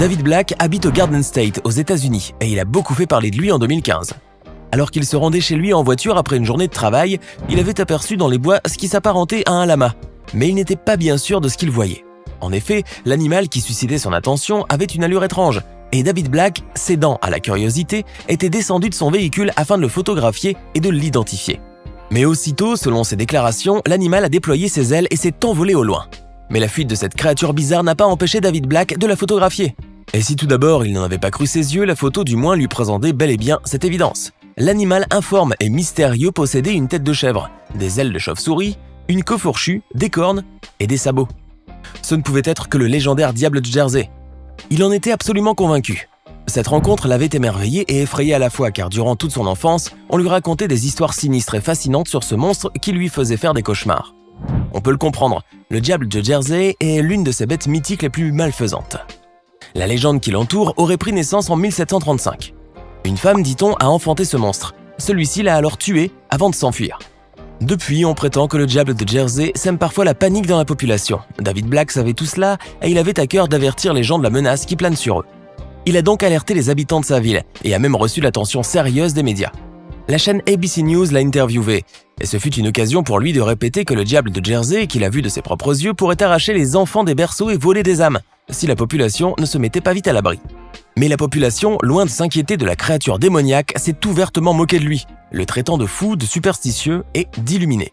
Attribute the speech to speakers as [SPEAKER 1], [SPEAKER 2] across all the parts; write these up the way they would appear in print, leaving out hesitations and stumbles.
[SPEAKER 1] David Black habite au Garden State, aux États-Unis, et il a beaucoup fait parler de lui en 2015. Alors qu'il se rendait chez lui en voiture après une journée de travail, il avait aperçu dans les bois ce qui s'apparentait à un lama, mais il n'était pas bien sûr de ce qu'il voyait. En effet, l'animal qui suscitait son attention avait une allure étrange, et David Black, cédant à la curiosité, était descendu de son véhicule afin de le photographier et de l'identifier. Mais aussitôt, selon ses déclarations, l'animal a déployé ses ailes et s'est envolé au loin. Mais la fuite de cette créature bizarre n'a pas empêché David Black de la photographier. Et si tout d'abord il n'en avait pas cru ses yeux, la photo du moins lui présentait bel et bien cette évidence. L'animal informe et mystérieux possédait une tête de chèvre, des ailes de chauve-souris, une queue fourchue, des cornes et des sabots. Ce ne pouvait être que le légendaire diable de Jersey. Il en était absolument convaincu. Cette rencontre l'avait émerveillé et effrayé à la fois car durant toute son enfance, on lui racontait des histoires sinistres et fascinantes sur ce monstre qui lui faisait faire des cauchemars. On peut le comprendre, le diable de Jersey est l'une de ces bêtes mythiques les plus malfaisantes. La légende qui l'entoure aurait pris naissance en 1735. Une femme, dit-on, a enfanté ce monstre. Celui-ci l'a alors tué avant de s'enfuir. Depuis, on prétend que le diable de Jersey sème parfois la panique dans la population. David Black savait tout cela et il avait à cœur d'avertir les gens de la menace qui plane sur eux. Il a donc alerté les habitants de sa ville et a même reçu l'attention sérieuse des médias. La chaîne ABC News l'a interviewé, et ce fut une occasion pour lui de répéter que le diable de Jersey, qu'il a vu de ses propres yeux, pourrait arracher les enfants des berceaux et voler des âmes, si la population ne se mettait pas vite à l'abri. Mais la population, loin de s'inquiéter de la créature démoniaque, s'est ouvertement moquée de lui, le traitant de fou, de superstitieux et d'illuminé.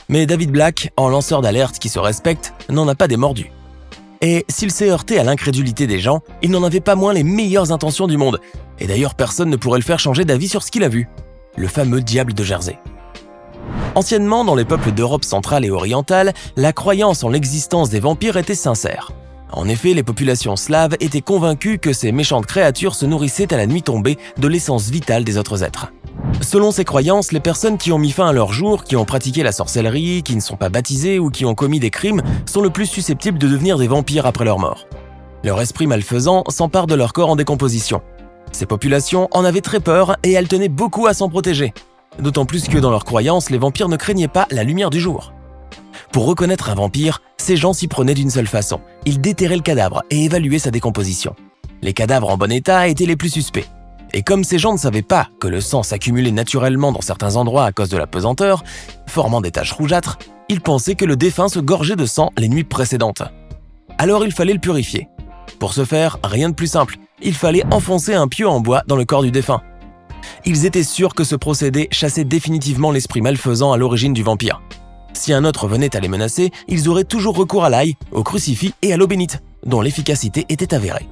[SPEAKER 1] Mais David Black, en lanceur d'alerte qui se respecte, n'en a pas démordu. Et s'il s'est heurté à l'incrédulité des gens, il n'en avait pas moins les meilleures intentions du monde. Et d'ailleurs, personne ne pourrait le faire changer d'avis sur ce qu'il a vu. Le fameux diable de Jersey. Anciennement, dans les peuples d'Europe centrale et orientale, la croyance en l'existence des vampires était sincère. En effet, les populations slaves étaient convaincues que ces méchantes créatures se nourrissaient à la nuit tombée de l'essence vitale des autres êtres. Selon ces croyances, les personnes qui ont mis fin à leur jour, qui ont pratiqué la sorcellerie, qui ne sont pas baptisées ou qui ont commis des crimes sont le plus susceptibles de devenir des vampires après leur mort. Leur esprit malfaisant s'empare de leur corps en décomposition. Ces populations en avaient très peur et elles tenaient beaucoup à s'en protéger. D'autant plus que dans leurs croyances, les vampires ne craignaient pas la lumière du jour. Pour reconnaître un vampire, ces gens s'y prenaient d'une seule façon. Ils déterraient le cadavre et évaluaient sa décomposition. Les cadavres en bon état étaient les plus suspects. Et comme ces gens ne savaient pas que le sang s'accumulait naturellement dans certains endroits à cause de la pesanteur, formant des taches rougeâtres, ils pensaient que le défunt se gorgeait de sang les nuits précédentes. Alors il fallait le purifier. Pour ce faire, rien de plus simple, il fallait enfoncer un pieu en bois dans le corps du défunt. Ils étaient sûrs que ce procédé chassait définitivement l'esprit malfaisant à l'origine du vampire. Si un autre venait à les menacer, ils auraient toujours recours à l'ail, au crucifix et à l'eau bénite, dont l'efficacité était avérée.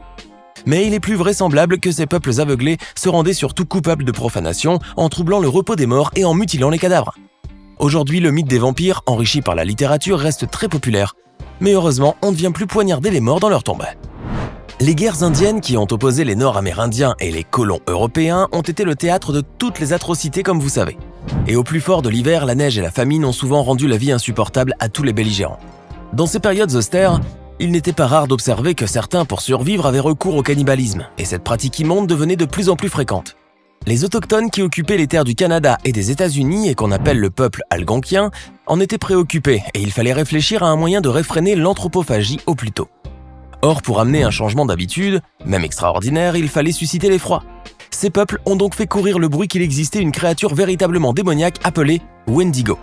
[SPEAKER 1] Mais il est plus vraisemblable que ces peuples aveuglés se rendaient surtout coupables de profanation en troublant le repos des morts et en mutilant les cadavres. Aujourd'hui, le mythe des vampires, enrichi par la littérature, reste très populaire. Mais heureusement, on ne vient plus poignarder les morts dans leur tombe. Les guerres indiennes qui ont opposé les Nord-Amérindiens et les colons européens ont été le théâtre de toutes les atrocités comme vous savez. Et au plus fort de l'hiver, la neige et la famine ont souvent rendu la vie insupportable à tous les belligérants. Dans ces périodes austères, il n'était pas rare d'observer que certains, pour survivre, avaient recours au cannibalisme, et cette pratique immonde devenait de plus en plus fréquente. Les autochtones qui occupaient les terres du Canada et des États-Unis et qu'on appelle le peuple algonquien en étaient préoccupés, et il fallait réfléchir à un moyen de réfréner l'anthropophagie au plus tôt. Or, pour amener un changement d'habitude, même extraordinaire, il fallait susciter l'effroi. Ces peuples ont donc fait courir le bruit qu'il existait une créature véritablement démoniaque appelée Wendigo.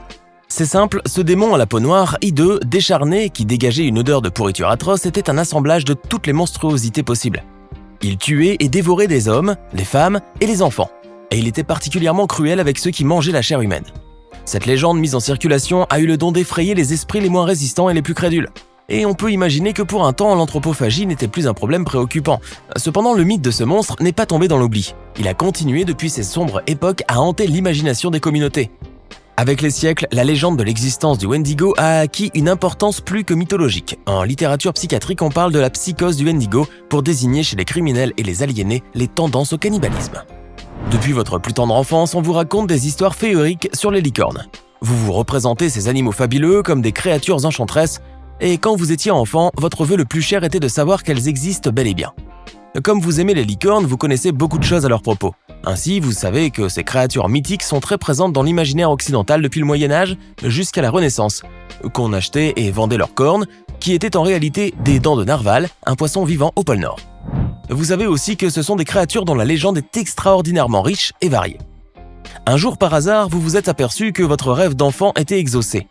[SPEAKER 1] C'est simple, ce démon à la peau noire, hideux, décharné, qui dégageait une odeur de pourriture atroce, était un assemblage de toutes les monstruosités possibles. Il tuait et dévorait des hommes, des femmes et les enfants. Et il était particulièrement cruel avec ceux qui mangeaient la chair humaine. Cette légende mise en circulation a eu le don d'effrayer les esprits les moins résistants et les plus crédules. Et on peut imaginer que pour un temps, l'anthropophagie n'était plus un problème préoccupant. Cependant, le mythe de ce monstre n'est pas tombé dans l'oubli. Il a continué depuis ces sombres époques à hanter l'imagination des communautés. Avec les siècles, la légende de l'existence du Wendigo a acquis une importance plus que mythologique. En littérature psychiatrique, on parle de la psychose du Wendigo pour désigner chez les criminels et les aliénés les tendances au cannibalisme. Depuis votre plus tendre enfance, on vous raconte des histoires féeriques sur les licornes. Vous vous représentez ces animaux fabuleux comme des créatures enchanteresses, et quand vous étiez enfant, votre vœu le plus cher était de savoir qu'elles existent bel et bien. Comme vous aimez les licornes, vous connaissez beaucoup de choses à leur propos. Ainsi, vous savez que ces créatures mythiques sont très présentes dans l'imaginaire occidental depuis le Moyen-Âge jusqu'à la Renaissance, qu'on achetait et vendait leurs cornes, qui étaient en réalité des dents de narval, un poisson vivant au pôle Nord. Vous savez aussi que ce sont des créatures dont la légende est extraordinairement riche et variée. Un jour, par hasard, vous vous êtes aperçu que votre rêve d'enfant était exaucé.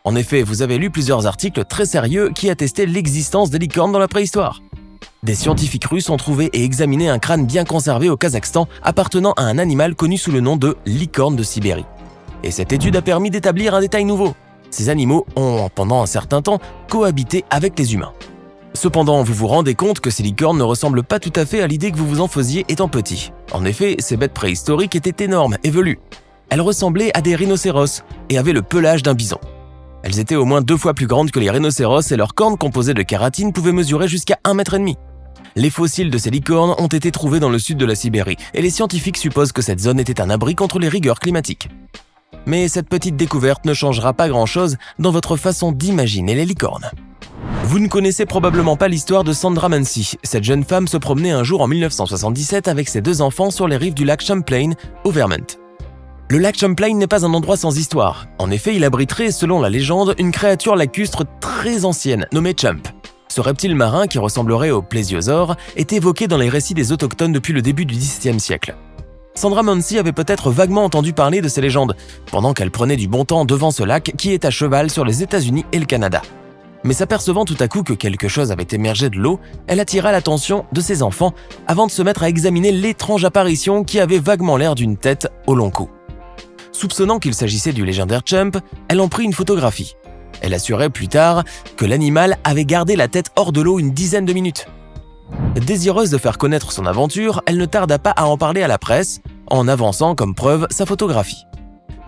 [SPEAKER 1] En effet, vous avez lu plusieurs articles très sérieux qui attestaient l'existence des licornes dans la préhistoire. Des scientifiques russes ont trouvé et examiné un crâne bien conservé au Kazakhstan appartenant à un animal connu sous le nom de licorne de Sibérie. Et cette étude a permis d'établir un détail nouveau. Ces animaux ont, pendant un certain temps, cohabité avec les humains. Cependant, vous vous rendez compte que ces licornes ne ressemblent pas tout à fait à l'idée que vous vous en faisiez étant petit. En effet, ces bêtes préhistoriques étaient énormes et velues. Elles ressemblaient à des rhinocéros et avaient le pelage d'un bison. Elles étaient au moins 2 fois plus grandes que les rhinocéros et leurs cornes composées de kératine pouvaient mesurer jusqu'à 1,5 m. Les fossiles de ces licornes ont été trouvés dans le sud de la Sibérie et les scientifiques supposent que cette zone était un abri contre les rigueurs climatiques. Mais cette petite découverte ne changera pas grand-chose dans votre façon d'imaginer les licornes. Vous ne connaissez probablement pas l'histoire de Sandra Mansi. Cette jeune femme se promenait un jour en 1977 avec ses 2 enfants sur les rives du lac Champlain, au Vermont. Le lac Champlain n'est pas un endroit sans histoire. En effet, il abriterait, selon la légende, une créature lacustre très ancienne, nommée Chump. Ce reptile marin, qui ressemblerait au plésiosaure, est évoqué dans les récits des autochtones depuis le début du XVIIe siècle. Sandra Mansi avait peut-être vaguement entendu parler de ces légendes, pendant qu'elle prenait du bon temps devant ce lac qui est à cheval sur les États-Unis et le Canada. Mais s'apercevant tout à coup que quelque chose avait émergé de l'eau, elle attira l'attention de ses enfants avant de se mettre à examiner l'étrange apparition qui avait vaguement l'air d'une tête au long cou. Soupçonnant qu'il s'agissait du légendaire Chump, elle en prit une photographie. Elle assurait plus tard que l'animal avait gardé la tête hors de l'eau une dizaine de minutes. Désireuse de faire connaître son aventure, elle ne tarda pas à en parler à la presse, en avançant comme preuve sa photographie.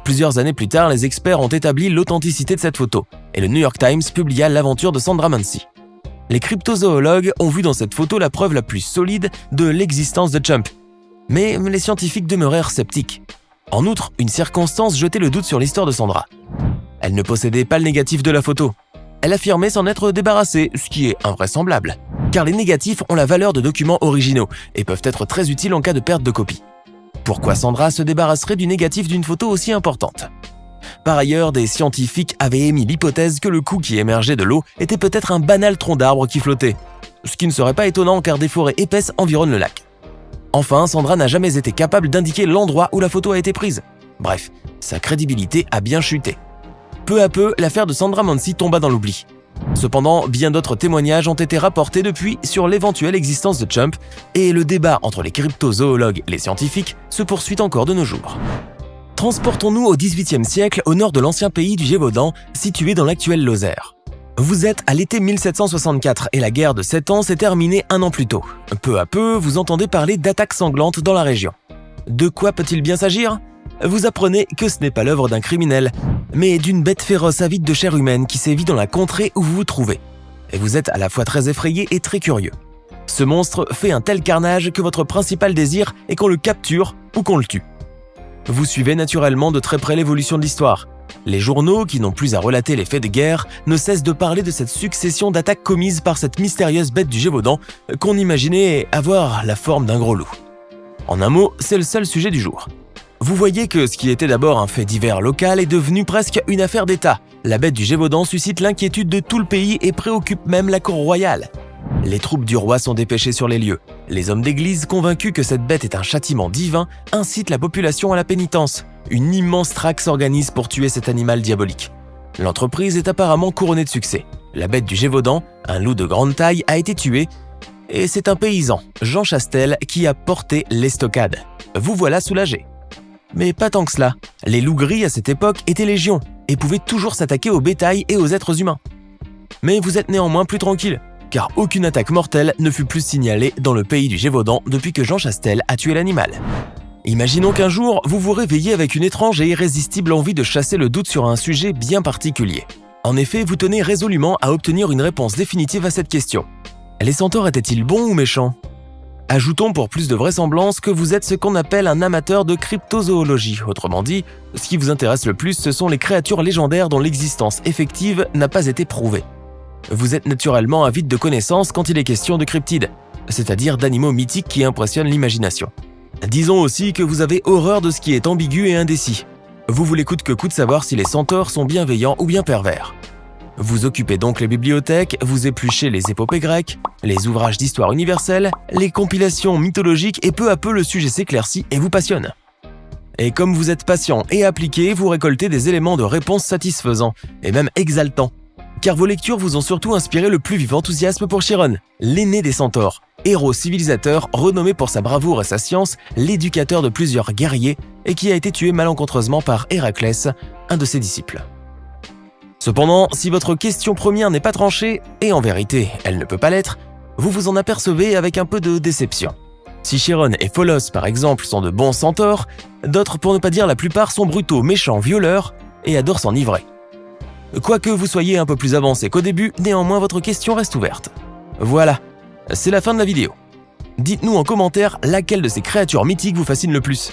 [SPEAKER 1] Plusieurs années plus tard, les experts ont établi l'authenticité de cette photo, et le New York Times publia l'aventure de Sandra Mansi. Les cryptozoologues ont vu dans cette photo la preuve la plus solide de l'existence de Chump. Mais les scientifiques demeurèrent sceptiques. En outre, une circonstance jetait le doute sur l'histoire de Sandra. Elle ne possédait pas le négatif de la photo. Elle affirmait s'en être débarrassée, ce qui est invraisemblable, car les négatifs ont la valeur de documents originaux et peuvent être très utiles en cas de perte de copie. Pourquoi Sandra se débarrasserait du négatif d'une photo aussi importante? Par ailleurs, des scientifiques avaient émis l'hypothèse que le cou qui émergeait de l'eau était peut-être un banal tronc d'arbre qui flottait, ce qui ne serait pas étonnant car des forêts épaisses environnent le lac. Enfin, Sandra n'a jamais été capable d'indiquer l'endroit où la photo a été prise. Bref, sa crédibilité a bien chuté. Peu à peu, l'affaire de Sandra Mansi tomba dans l'oubli. Cependant, bien d'autres témoignages ont été rapportés depuis sur l'éventuelle existence de Chump, et le débat entre les cryptozoologues et les scientifiques se poursuit encore de nos jours. Transportons-nous au XVIIIe siècle au nord de l'ancien pays du Gévaudan, situé dans l'actuelle Lozère. Vous êtes à l'été 1764 et la guerre de 7 ans s'est terminée 1 an plus tôt. Peu à peu, vous entendez parler d'attaques sanglantes dans la région. De quoi peut-il bien s'agir ? Vous apprenez que ce n'est pas l'œuvre d'un criminel, mais d'une bête féroce avide de chair humaine qui sévit dans la contrée où vous vous trouvez. Et vous êtes à la fois très effrayé et très curieux. Ce monstre fait un tel carnage que votre principal désir est qu'on le capture ou qu'on le tue. Vous suivez naturellement de très près l'évolution de l'histoire. Les journaux, qui n'ont plus à relater les faits de guerre, ne cessent de parler de cette succession d'attaques commises par cette mystérieuse bête du Gévaudan qu'on imaginait avoir la forme d'un gros loup. En un mot, c'est le seul sujet du jour. Vous voyez que ce qui était d'abord un fait divers local est devenu presque une affaire d'État. La bête du Gévaudan suscite l'inquiétude de tout le pays et préoccupe même la cour royale. Les troupes du roi sont dépêchées sur les lieux. Les hommes d'église, convaincus que cette bête est un châtiment divin, incitent la population à la pénitence. Une immense traque s'organise pour tuer cet animal diabolique. L'entreprise est apparemment couronnée de succès. La bête du Gévaudan, un loup de grande taille, a été tué. Et c'est un paysan, Jean Chastel, qui a porté l'estocade. Vous voilà soulagé. Mais pas tant que cela. Les loups gris à cette époque étaient légion et pouvaient toujours s'attaquer au bétail et aux êtres humains. Mais vous êtes néanmoins plus tranquille, car aucune attaque mortelle ne fut plus signalée dans le pays du Gévaudan depuis que Jean Chastel a tué l'animal. Imaginons qu'un jour, vous vous réveillez avec une étrange et irrésistible envie de chasser le doute sur un sujet bien particulier. En effet, vous tenez résolument à obtenir une réponse définitive à cette question. Les centaures étaient-ils bons ou méchants ? Ajoutons pour plus de vraisemblance que vous êtes ce qu'on appelle un amateur de cryptozoologie. Autrement dit, ce qui vous intéresse le plus, ce sont les créatures légendaires dont l'existence effective n'a pas été prouvée. Vous êtes naturellement avide de connaissances quand il est question de cryptides, c'est-à-dire d'animaux mythiques qui impressionnent l'imagination. Disons aussi que vous avez horreur de ce qui est ambigu et indécis. Vous voulez coûte que coûte savoir si les centaures sont bienveillants ou bien pervers. Vous occupez donc les bibliothèques, vous épluchez les épopées grecques, les ouvrages d'histoire universelle, les compilations mythologiques et peu à peu le sujet s'éclaircit et vous passionne. Et comme vous êtes patient et appliqué, vous récoltez des éléments de réponse satisfaisants et même exaltants. Car vos lectures vous ont surtout inspiré le plus vif enthousiasme pour Chiron, l'aîné des centaures, héros civilisateur renommé pour sa bravoure et sa science, l'éducateur de plusieurs guerriers et qui a été tué malencontreusement par Héraclès, un de ses disciples. Cependant, si votre question première n'est pas tranchée, et en vérité elle ne peut pas l'être, vous vous en apercevez avec un peu de déception. Si Chiron et Pholos par exemple sont de bons centaures, d'autres pour ne pas dire la plupart sont brutaux, méchants, violeurs et adorent s'enivrer. Quoique vous soyez un peu plus avancé qu'au début, néanmoins votre question reste ouverte. Voilà, c'est la fin de la vidéo. Dites-nous en commentaire laquelle de ces créatures mythiques vous fascine le plus.